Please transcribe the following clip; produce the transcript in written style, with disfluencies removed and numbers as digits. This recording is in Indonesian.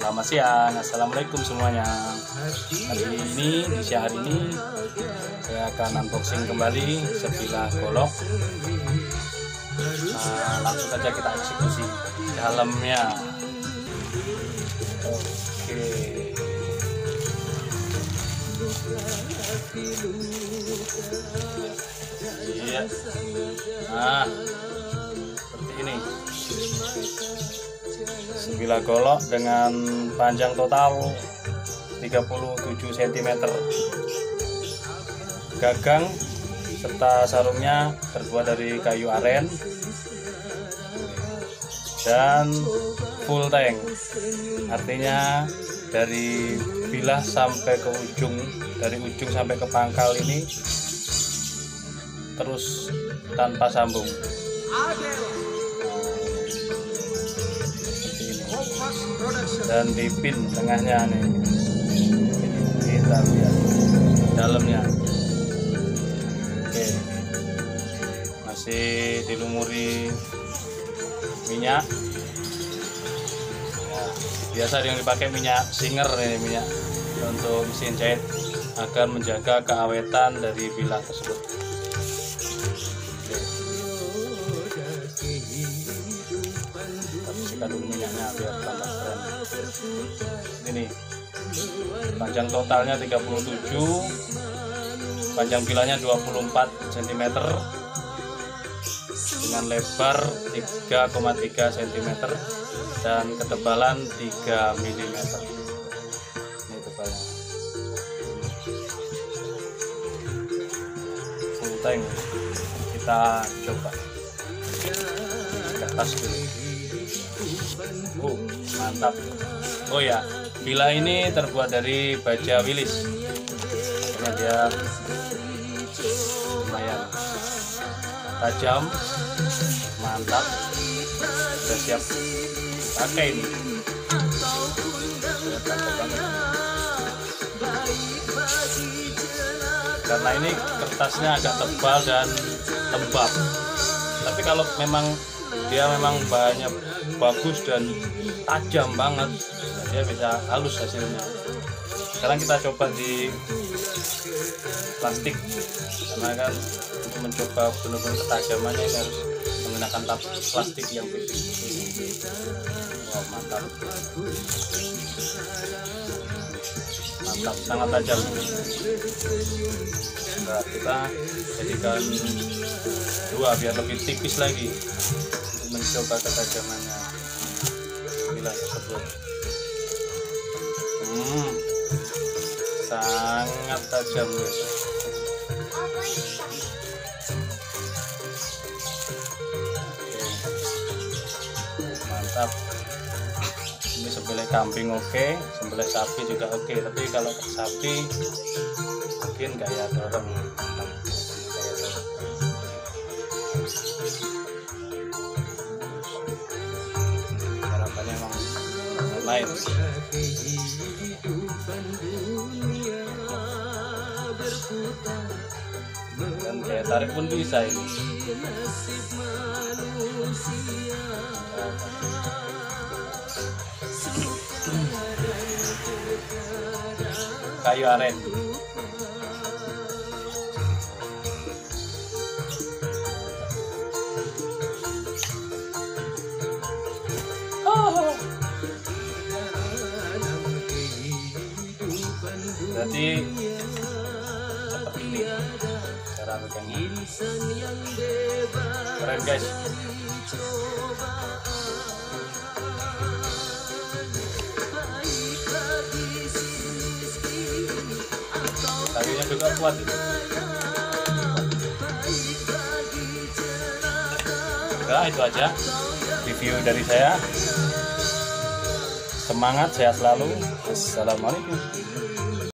Selamat siang, assalamualaikum semuanya. Hari ini di siang hari ini saya akan unboxing kembali sebilah golok. Langsung saja kita eksekusi dalamnya. Oke. Iya. Nah, seperti ini. Sebilah golok dengan panjang total 37 cm. Gagang serta sarungnya terbuat dari kayu aren dan full tank. Artinya dari bilah sampai ke ujung, dari ujung sampai ke pangkal ini terus tanpa sambung. Dan di pin tengahnya nih, kita lihat dalamnya. Oke, masih dilumuri minyak ya, biasa yang dipakai minyak Singer ini, minyak untuk mesin jahit agar menjaga keawetan dari bilah tersebut. Kita dulu minyaknya biar tambah keren. Ini panjang totalnya 37, panjang bilahnya 24 cm dengan lebar 3,3 cm dan ketebalan 3 mm. Ini tebalnya. Full tank. Kita coba ke atas dulu. Mantap. Oh ya, bilah ini terbuat dari baja wilis. Karena dia lumayan tajam, mantap. Sudah siap pakai ini. Karena ini kertasnya agak tebal dan lembab. Tapi kalau memang dia memang banyak bagus dan tajam banget, dia bisa halus hasilnya. Sekarang kita coba di plastik, karena kan untuk mencoba benar-benar ketajamannya harus menggunakan plastik yang tipis. Wow, mantap, mantap, sangat tajam. Nah, kita jadikan dua biar lebih tipis lagi untuk mencoba ketajamannya bilah tersebut. Sangat tajam, guys. Mantap. Ini sebelah kambing oke, sebelah sapi juga oke, tapi kalau sapi mungkin kayak dorong. Harapannya emang lain. Dan kayak tarik pun bisa ini. Kayu aren. Berarti seperti ini cara pegangnya. Keren, guys. Kayunya juga kuat itu. Nah, itu aja review dari saya. Semangat, sehat selalu. Assalamualaikum.